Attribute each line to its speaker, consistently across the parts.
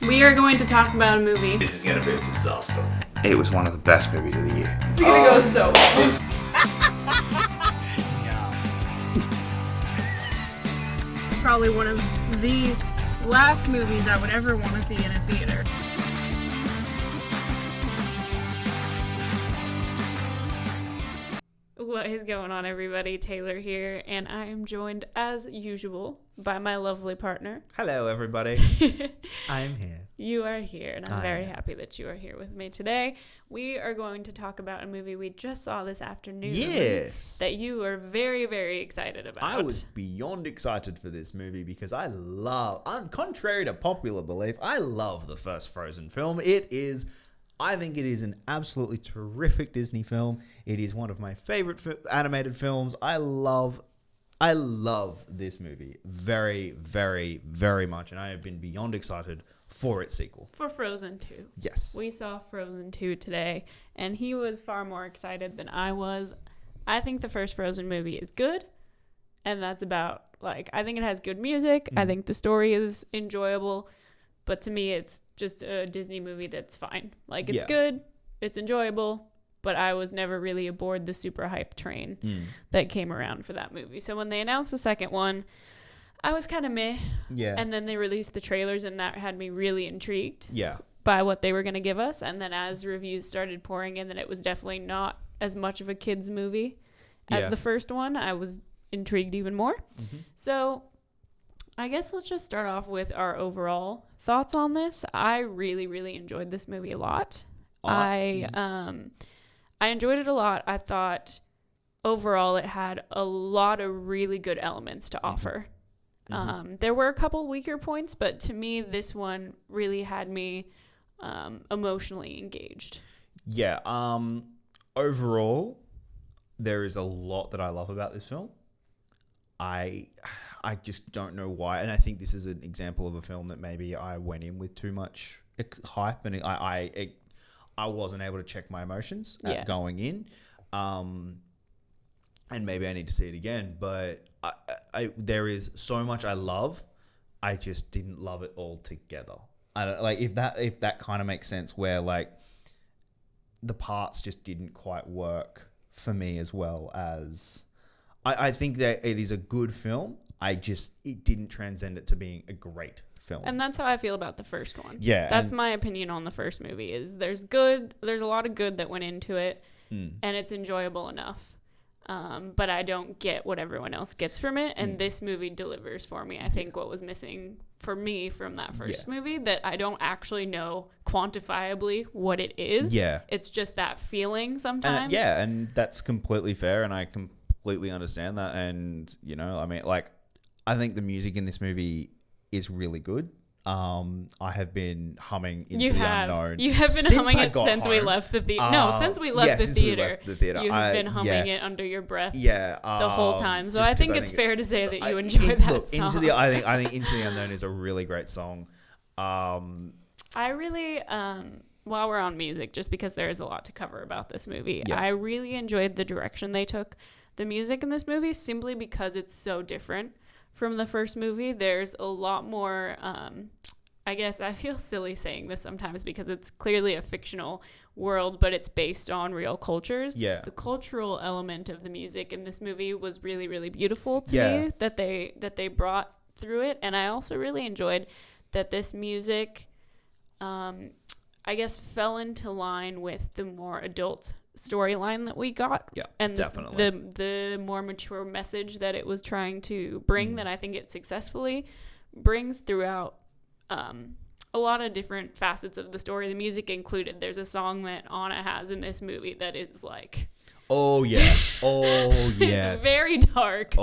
Speaker 1: We are going to talk about a movie.
Speaker 2: This is gonna be a disaster.
Speaker 3: It was one of the best movies of the year.
Speaker 1: It's gonna go so well. Probably one of the last movies I would ever want to see in a theater. What is going on, everybody? Taylor here, and I am joined as usual by my lovely partner.
Speaker 4: Hello, everybody. I'm here.
Speaker 1: You are here, and I'm very happy that you are here with me today. We are going to talk about a movie we just saw this afternoon.
Speaker 4: Yes.
Speaker 1: That you are very, very excited about.
Speaker 4: I was beyond excited for this movie because contrary to popular belief, I love the first Frozen film. I think it is an absolutely terrific Disney film. It is one of my favorite animated films. I love this movie very, very, very much, and I have been beyond excited for its sequel.
Speaker 1: For Frozen 2.
Speaker 4: Yes.
Speaker 1: We saw Frozen 2 today, and he was far more excited than I was. I think the first Frozen movie is good, and that's about, I think it has good music. I think the story is enjoyable, but to me, it's just a Disney movie that's fine. It's good, it's enjoyable, but I was never really aboard the super hype train that came around for that movie. So when they announced the second one, I was kind of meh.
Speaker 4: Yeah.
Speaker 1: And then they released the trailers, and that had me really intrigued
Speaker 4: Yeah.
Speaker 1: by what they were going to give us. And then as reviews started pouring in that it was definitely not as much of a kid's movie as the first one, I was intrigued even more. Mm-hmm. So I guess let's just start off with our overall thoughts on this. I really, really enjoyed this movie a lot. I enjoyed it a lot. I thought overall it had a lot of really good elements to offer. Mm-hmm. There were a couple weaker points, but to me, this one really had me emotionally engaged.
Speaker 4: Yeah. Overall, there is a lot that I love about this film. I just don't know why, and I think this is an example of a film that maybe I went in with too much hype, and I wasn't able to check my emotions going in, and maybe I need to see it again. But there is so much I love. I just didn't love it all together. I don't, if that kind of makes sense, where the parts just didn't quite work for me as well as. I think that it is a good film. It didn't transcend it to being a great film.
Speaker 1: And that's how I feel about the first one.
Speaker 4: Yeah.
Speaker 1: That's my opinion on the first movie is there's a lot of good that went into it and it's enjoyable enough. But I don't get what everyone else gets from it. And this movie delivers for me. I think what was missing for me from that first movie that I don't actually know quantifiably what it is.
Speaker 4: Yeah.
Speaker 1: It's just that feeling sometimes.
Speaker 4: And that's completely fair. And I completely understand that. And, I think the music in this movie is really good. I have been humming into the unknown.
Speaker 1: You have been humming it since we left the theater. No, since we left the theater. You have been humming it under your breath. The whole time. So I think it's fair to say that you enjoy that song.
Speaker 4: I think Into the Unknown is a really great song.
Speaker 1: I really, while we're on music, just because there is a lot to cover about this movie, I really enjoyed the direction they took the music in this movie simply because it's so different from the first movie. There's a lot more, I guess I feel silly saying this sometimes because it's clearly a fictional world, but it's based on real cultures. Yeah. The cultural element of the music in this movie was really, really beautiful to me that they brought through it. And I also really enjoyed that this music, I guess, fell into line with the more adult storyline that we got and
Speaker 4: definitely
Speaker 1: the more mature message that it was trying to bring that I think it successfully brings throughout a lot of different facets of the story, the music included. There's a song that Anna has in this movie that is it's very dark.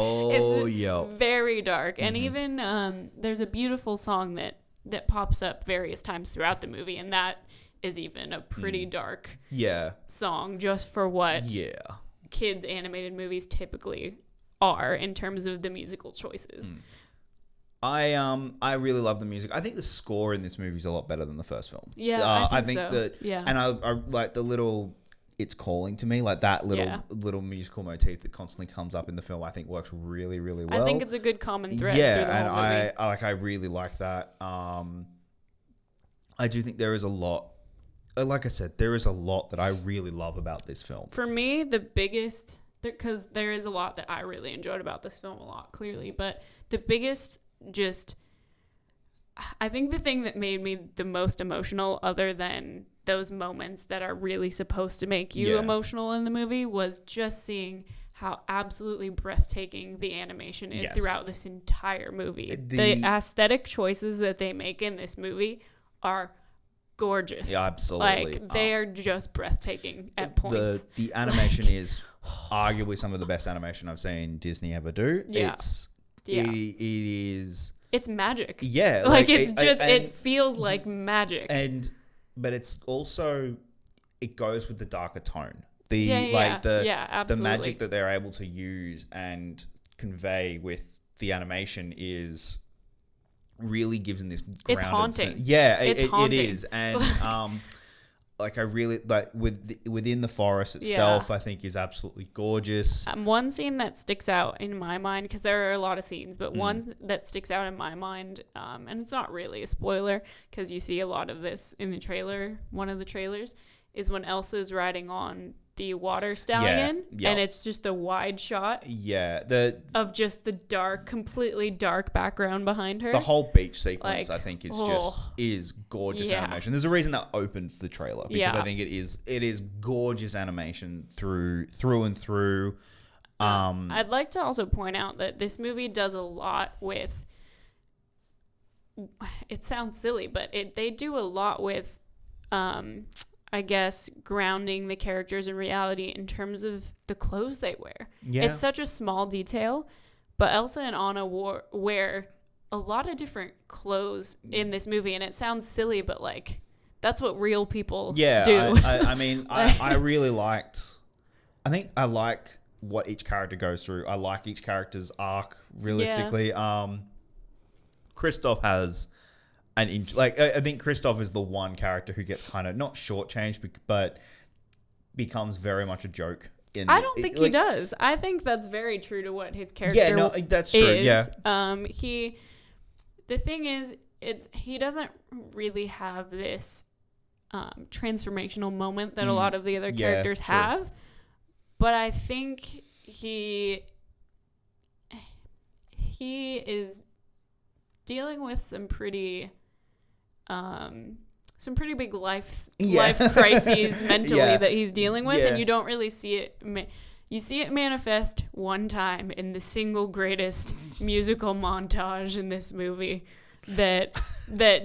Speaker 1: Very dark. And even there's a beautiful song that pops up various times throughout the movie, and that is even a pretty dark song just for what kids animated movies typically are in terms of the musical choices.
Speaker 4: I really love the music. I think the score in this movie is a lot better than the first film.
Speaker 1: I think so.
Speaker 4: That and I like the little It's Calling to me, that little musical motif that constantly comes up in the film. I think works really, really well.
Speaker 1: I think it's a good common thread through the whole movie.
Speaker 4: I really like that. I do think there is a lot. Like I said, there is a lot that I really love about this film.
Speaker 1: For me, the biggest, because there is a lot that I really enjoyed about this film a lot, clearly, but the biggest I think the thing that made me the most emotional, other than those moments that are really supposed to make you emotional in the movie, was just seeing how absolutely breathtaking the animation is throughout this entire movie. The aesthetic choices that they make in this movie are gorgeous.
Speaker 4: Yeah, absolutely.
Speaker 1: Like, they are just breathtaking at points.
Speaker 4: The animation is arguably some of the best animation I've seen Disney ever do.
Speaker 1: Yeah.
Speaker 4: It is...
Speaker 1: It's magic.
Speaker 4: Yeah.
Speaker 1: Like it feels like magic.
Speaker 4: But it's also... It goes with the darker tone.
Speaker 1: Absolutely.
Speaker 4: The magic that they're able to use and convey with the animation is... really gives them this grounded
Speaker 1: it's haunting.
Speaker 4: sense. Yeah,
Speaker 1: it's haunting.
Speaker 4: It is. And like I really like within the forest itself, I think is absolutely gorgeous.
Speaker 1: One scene that sticks out in my mind, because there are a lot of scenes, but one that sticks out in my mind, and it's not really a spoiler because you see a lot of this in the trailer. One of the trailers is when Elsa's riding on the water stallion, and it's just a wide shot of just the completely dark background behind her.
Speaker 4: The whole beach sequence, I think, is gorgeous animation. There's a reason that opened the trailer, because I think it is gorgeous animation through and through.
Speaker 1: I'd like to also point out that this movie does a lot with, it sounds silly, but they do a lot with I guess, grounding the characters in reality in terms of the clothes they wear. Yeah. It's such a small detail, but Elsa and Anna wear a lot of different clothes in this movie, and it sounds silly, but, like, that's what real people do.
Speaker 4: I mean, I really liked... I think I like what each character goes through. I like each character's arc, realistically. Kristoff has... I think Kristoff is the one character who gets kind of not shortchanged, but becomes very much a joke.
Speaker 1: I don't think he does. I think that's very true to what his character.
Speaker 4: Yeah, no, that's true.
Speaker 1: Yeah. The thing is, he doesn't really have this transformational moment that a lot of the other characters have, but I think he is dealing with some pretty big life crises mentally that he's dealing with, and you don't really see it. You see it manifest one time in the single greatest musical montage in this movie. That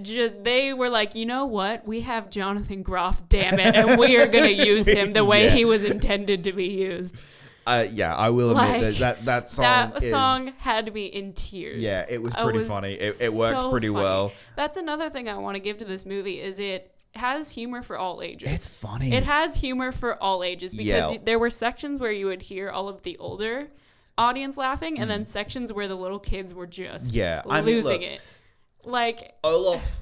Speaker 1: just, they were like, you know what? We have Jonathan Groff, damn it, and we are gonna use him the way he was intended to be used.
Speaker 4: I will admit that song
Speaker 1: had me in tears.
Speaker 4: Yeah, it was pretty funny. It works so pretty well.
Speaker 1: That's another thing I want to give to this movie, is it has humor for all ages.
Speaker 4: It's funny.
Speaker 1: It has humor for all ages, because there were sections where you would hear all of the older audience laughing, and then sections where the little kids were just losing it. Like,
Speaker 4: Olaf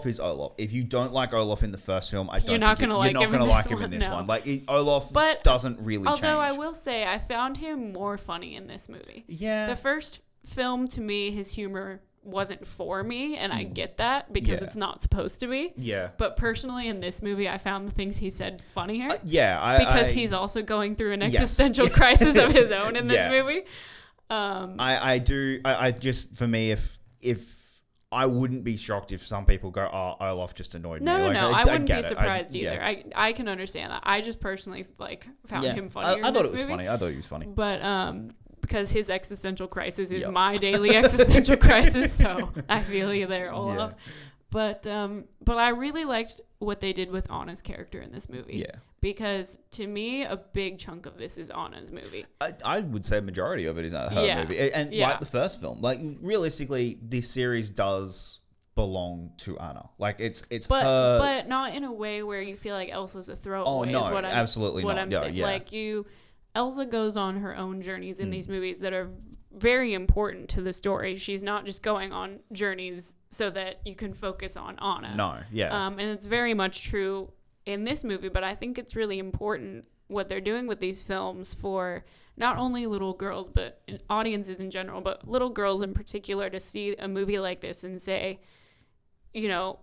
Speaker 4: is Olaf. If you don't like Olaf in the first film,
Speaker 1: you're not going to like him in this one.
Speaker 4: Like, Olaf doesn't really change.
Speaker 1: Although I will say, I found him more funny in this movie.
Speaker 4: Yeah.
Speaker 1: The first film, to me, his humor wasn't for me, and I get that, because it's not supposed to be.
Speaker 4: Yeah.
Speaker 1: But personally, in this movie, I found the things he said funnier.
Speaker 4: Because
Speaker 1: he's also going through an existential crisis of his own in this movie.
Speaker 4: I just, for me, if I wouldn't be shocked if some people go, "Oh, Olaf just annoyed me."
Speaker 1: No, I wouldn't be surprised either. I can understand that. I just personally found him funnier.
Speaker 4: I thought it was funny. I thought he was funny.
Speaker 1: But because his existential crisis is my daily existential crisis, so I feel you there, Olaf. But I really liked what they did with Anna's character in this movie. Yeah. Because to me, a big chunk of this is Anna's movie.
Speaker 4: I would say majority of it is her movie. And like the first film, like, realistically, this series does belong to Anna. Like, it's her.
Speaker 1: But not in a way where you feel like Elsa's a throwaway.
Speaker 4: Oh, no,
Speaker 1: is what
Speaker 4: absolutely
Speaker 1: what
Speaker 4: not.
Speaker 1: I'm saying. Like, Elsa goes on her own journeys in these movies that are very important to the story. She's not just going on journeys so that you can focus on Anna.
Speaker 4: No, yeah.
Speaker 1: And it's very much true in this movie, but I think it's really important what they're doing with these films for not only little girls, but audiences in general, but little girls in particular, to see a movie like this and say, you know,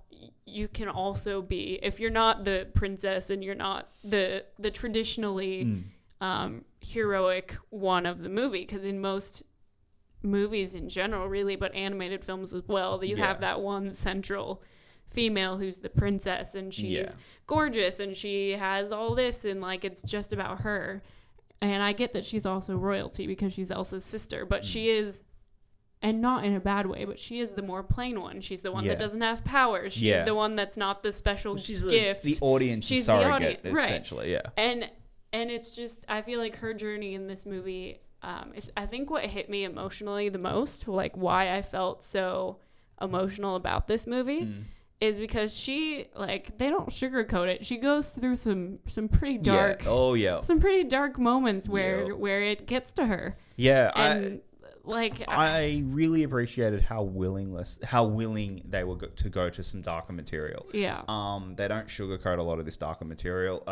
Speaker 1: you can also be, if you're not the princess and you're not the traditionally heroic one of the movie, because in most movies in general, really, but animated films as well, you have that one central female who's the princess, and she's gorgeous and she has all this, and like it's just about her. And I get that she's also royalty because she's Elsa's sister, but she is, and not in a bad way, but she is the more plain one. She's the one that doesn't have powers. She's the one that's not the special gift.
Speaker 4: The audience
Speaker 1: she's
Speaker 4: surrogate,
Speaker 1: the audience,
Speaker 4: essentially,
Speaker 1: right. And it's just, I feel like her journey in this movie, I think what hit me emotionally the most, like why I felt so emotional about this movie, is because she, like, they don't sugarcoat it. She goes through some pretty dark, some pretty dark moments where it gets to her.
Speaker 4: Yeah,
Speaker 1: and
Speaker 4: I really appreciated how willing they were to go to some darker material.
Speaker 1: Yeah.
Speaker 4: They don't sugarcoat a lot of this darker material.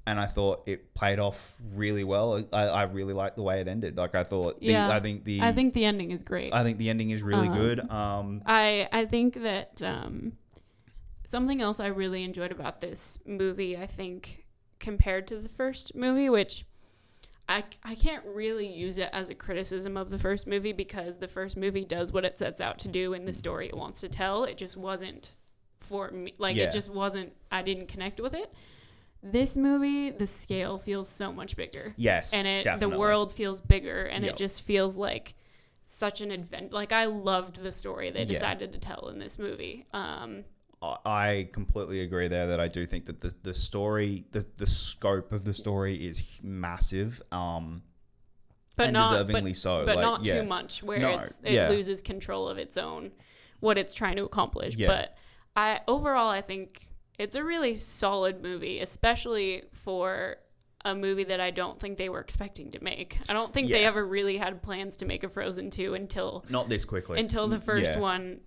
Speaker 4: And I thought it played off really well. I really liked the way it ended. Like I thought, I think the
Speaker 1: ending is great.
Speaker 4: I think the ending is really good.
Speaker 1: I think that something else I really enjoyed about this movie, I think, compared to the first movie, which I can't really use it as a criticism of the first movie, because the first movie does what it sets out to do in the story it wants to tell. It just wasn't for me. Like it just wasn't. I didn't connect with it. This movie, the scale feels so much bigger.
Speaker 4: Yes,
Speaker 1: and
Speaker 4: definitely.
Speaker 1: The world feels bigger, and it just feels like such an adventure. Like I loved the story they decided to tell in this movie.
Speaker 4: I completely agree there. That I do think that the story, the scope of the story is massive.
Speaker 1: But
Speaker 4: and
Speaker 1: not
Speaker 4: deservingly so.
Speaker 1: But not too much, where it loses control of its own, what it's trying to accomplish.
Speaker 4: Yeah.
Speaker 1: But overall, I think it's a really solid movie, especially for a movie that I don't think they were expecting to make. I don't think they ever really had plans to make a Frozen 2 until...
Speaker 4: Not this quickly.
Speaker 1: Until the first one,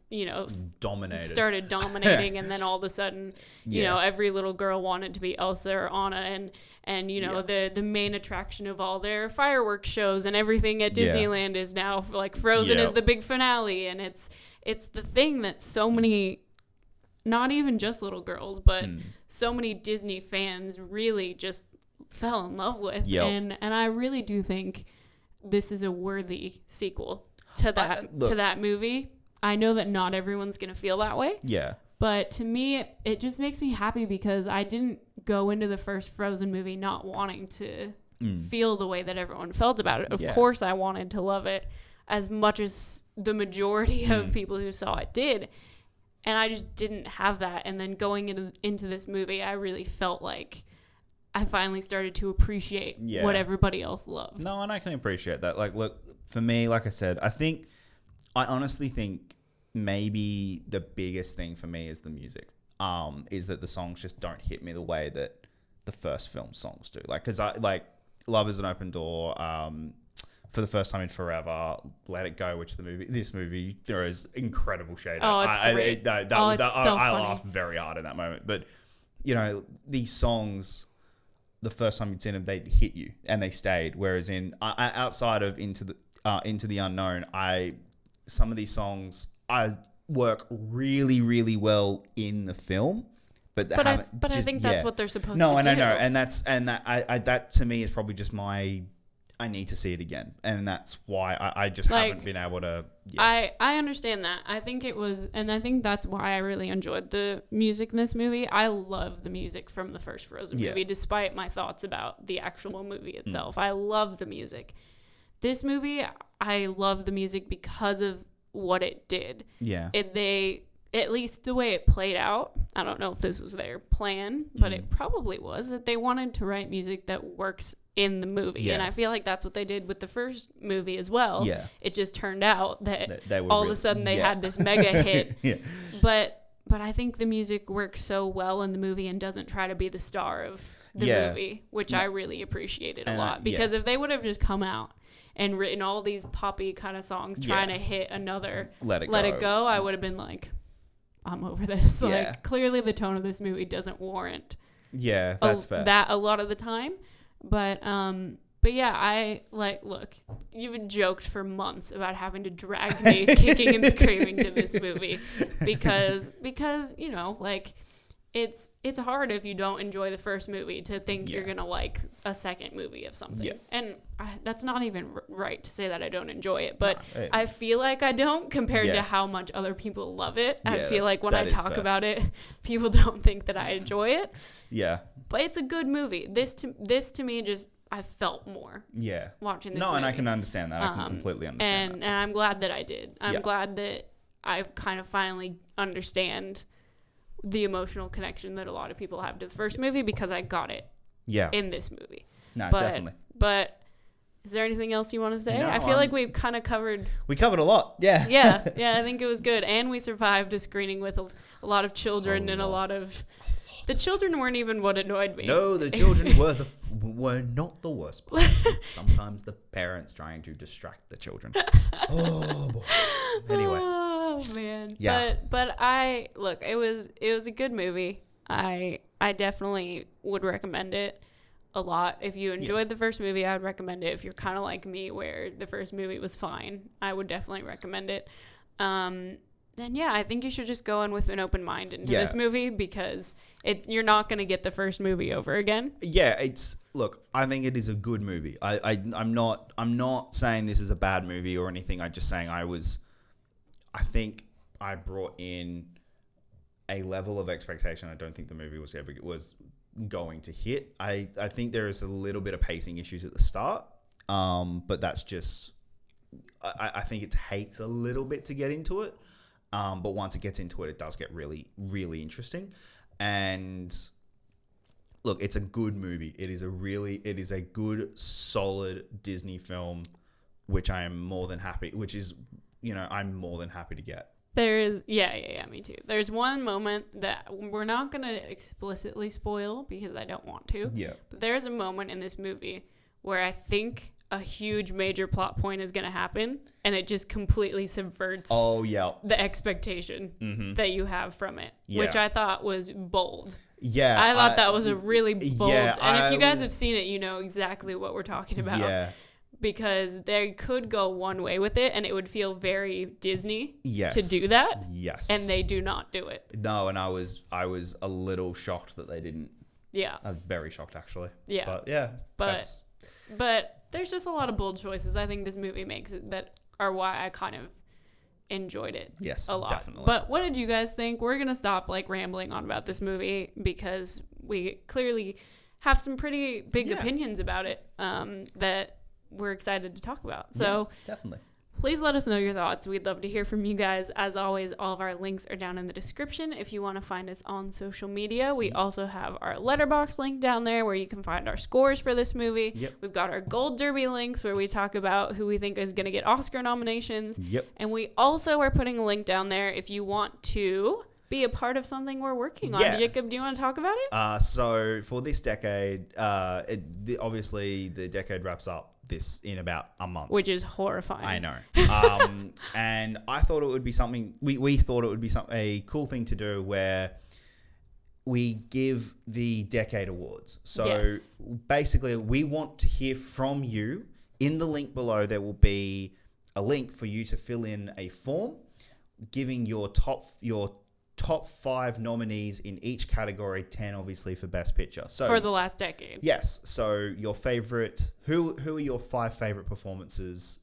Speaker 1: started dominating, and then all of a sudden, you know, every little girl wanted to be Elsa or Anna, and you know, the main attraction of all their fireworks shows and everything at Disneyland is now, like, Frozen is the big finale, and it's the thing that so many... Not even just little girls, but so many Disney fans really just fell in love with. And I really do think this is a worthy sequel to that movie. I know that not everyone's going to feel that way.
Speaker 4: Yeah.
Speaker 1: But to me, it just makes me happy because I didn't go into the first Frozen movie not wanting to feel the way that everyone felt about it. Of course, I wanted to love it as much as the majority of people who saw it did. And I just didn't have that. And then going into this movie, I really felt like I finally started to appreciate what everybody else loved.
Speaker 4: No, and I can appreciate that. Like, look, for me, like I said, I honestly think maybe the biggest thing for me is the music. Is that the songs just don't hit me the way that the first film songs do. Like, because Love is an Open Door, For the First Time in Forever, Let It Go, which this movie throws incredible shade at.
Speaker 1: Oh, it's great.
Speaker 4: I laughed very hard in that moment. But, you know, these songs, the first time you'd seen them, they'd hit you and they stayed. Whereas outside of Into the Unknown, some of these songs work really, really well in the film. But
Speaker 1: I think that's what they're supposed to do.
Speaker 4: No, and I know, and that to me is probably just I need to see it again, and that's why I just haven't been able to.
Speaker 1: Yeah. I understand that. I think it was, and I think that's why I really enjoyed the music in this movie. I love the music from the first Frozen movie, despite my thoughts about the actual movie itself. I love the music. This movie, I love the music because of what it did. Yeah. At least the way it played out, I don't know if this was their plan, but it probably was, that they wanted to write music that works in the movie. Yeah. And I feel like that's what they did with the first movie as well. Yeah. It just turned out that all of a sudden they had this mega hit. Yeah. But I think the music works so well in the movie and doesn't try to be the star of the movie, which I really appreciated a lot. Because if they would have just come out and written all these poppy kind of songs trying to hit another Let It Go, I would have been like, I'm over this. Like, clearly the tone of this movie doesn't warrant
Speaker 4: that's fair.
Speaker 1: That a lot of the time. But But yeah, look, you've joked for months about having to drag me kicking and screaming to this movie because it's hard if you don't enjoy the first movie to think you're going to like a second movie of something.
Speaker 4: Yeah.
Speaker 1: And that's not even right to say that I don't enjoy it, but
Speaker 4: No, hey.
Speaker 1: I feel like I don't compared to how much other people love it. I feel like when I talk about it, people don't think that I enjoy it.
Speaker 4: Yeah.
Speaker 1: But it's a good movie. This to me just I felt more.
Speaker 4: Yeah.
Speaker 1: Watching this
Speaker 4: No,
Speaker 1: movie.
Speaker 4: and I can understand that. I can completely understand that.
Speaker 1: And I'm glad that I did. I'm glad that I kind of finally understand the emotional connection that a lot of people have to the first movie because I got it in this movie.
Speaker 4: No, definitely.
Speaker 1: But is there anything else you want to say?
Speaker 4: No,
Speaker 1: I feel like we've kind of covered...
Speaker 4: We covered a lot, yeah.
Speaker 1: Yeah, I think it was good. And we survived a screening with a lot of children and a lot of... The children weren't even what annoyed me.
Speaker 4: No, the children were not the worst part. Sometimes the parents trying to distract the children. Oh, boy. Anyway.
Speaker 1: Oh man.
Speaker 4: Yeah.
Speaker 1: But it was a good movie. I definitely would recommend it a lot. If you enjoyed the first movie, I would recommend it. If you're kind of like me where the first movie was fine, I would definitely recommend it. Then I think you should just go in with an open mind into this movie because you're not going to get the first movie over again.
Speaker 4: Yeah, look, I think it is a good movie. I'm not saying this is a bad movie or anything. I'm just saying I think I brought in a level of expectation I don't think the movie was going to hit. I think there is a little bit of pacing issues at the start, but that's just I think it takes a little bit to get into it. But once it gets into it, it does get really, really interesting. And look, it's a good movie. It is a good, solid Disney film, which I'm more than happy to get.
Speaker 1: There is, me too. There's one moment that we're not going to explicitly spoil because I don't want to.
Speaker 4: Yeah.
Speaker 1: But there's a moment in this movie where I think a huge major plot point is going to happen and it just completely subverts the expectation that you have from it, which I thought was bold.
Speaker 4: Yeah.
Speaker 1: I thought that was a really bold. And if you guys have seen it, you know exactly what we're talking about. Yeah. Because they could go one way with it and it would feel very Disney to do that.
Speaker 4: Yes.
Speaker 1: And they do not do it.
Speaker 4: No, and I was a little shocked that they didn't.
Speaker 1: Yeah.
Speaker 4: I was very shocked actually.
Speaker 1: Yeah.
Speaker 4: But yeah.
Speaker 1: But there's just a lot of bold choices I think this movie makes that are why I kind of enjoyed it a lot.
Speaker 4: Definitely.
Speaker 1: But what did you guys think? We're going to stop rambling on about this movie because we clearly have some pretty big opinions about it that we're excited to talk about. So
Speaker 4: yes, definitely.
Speaker 1: Please let us know your thoughts. We'd love to hear from you guys. As always, all of our links are down in the description if you want to find us on social media. We also have our Letterboxd link down there where you can find our scores for this movie.
Speaker 4: Yep.
Speaker 1: We've got our Gold Derby links where we talk about who we think is going to get Oscar nominations.
Speaker 4: Yep.
Speaker 1: And we also are putting a link down there if you want to be a part of something we're working on.
Speaker 4: Yes.
Speaker 1: Jacob, do you want to talk about it?
Speaker 4: So for this decade, obviously the decade wraps up in about a month,
Speaker 1: which is horrifying.
Speaker 4: I know. And I thought it would be something. We thought it would be a cool thing to do where we give the decade awards. So basically, we want to hear from you. In the link below, there will be a link for you to fill in a form, giving your top 5 nominees in each category, 10 obviously for Best Picture. So
Speaker 1: for the last decade.
Speaker 4: Yes. So your favorite, who are your 5 favorite performances?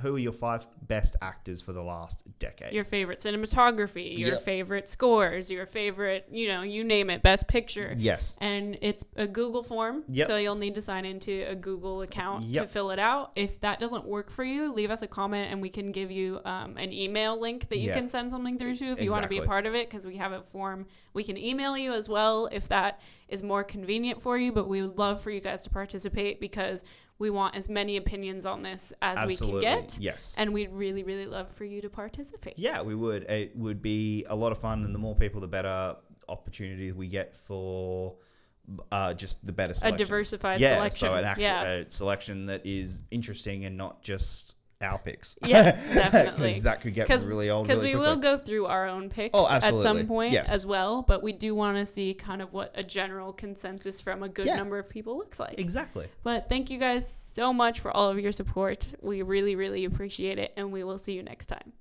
Speaker 4: Who are your 5 best actors for the last decade?
Speaker 1: Your favorite cinematography, your favorite scores, your favorite, you name it, Best Picture.
Speaker 4: Yes.
Speaker 1: And it's a Google form.
Speaker 4: Yep.
Speaker 1: So you'll need to sign into a Google account to fill it out. If that doesn't work for you, leave us a comment and we can give you an email link that you can send something through to if you want to be a part of it, because we have a form. We can email you as well if that is more convenient for you, but we would love for you guys to participate because we want as many opinions on this as we can get.
Speaker 4: Yes.
Speaker 1: And we'd really, really love for you to participate.
Speaker 4: Yeah, we would. It would be a lot of fun, and the more people, the better opportunities we get for just the better selection.
Speaker 1: A diversified selection.
Speaker 4: So an actual selection that is interesting and not just our picks.
Speaker 1: Yeah, definitely.
Speaker 4: Because that could get really old
Speaker 1: Because
Speaker 4: really
Speaker 1: we
Speaker 4: quickly.
Speaker 1: will go through our own picks
Speaker 4: Oh,
Speaker 1: at some
Speaker 4: absolutely.
Speaker 1: point
Speaker 4: Yes.
Speaker 1: as well, but we do want to see kind of what a general consensus from a good
Speaker 4: Yeah.
Speaker 1: number of people looks like.
Speaker 4: Exactly.
Speaker 1: But thank you guys so much for all of your support. We really, really appreciate it, and we will see you next time.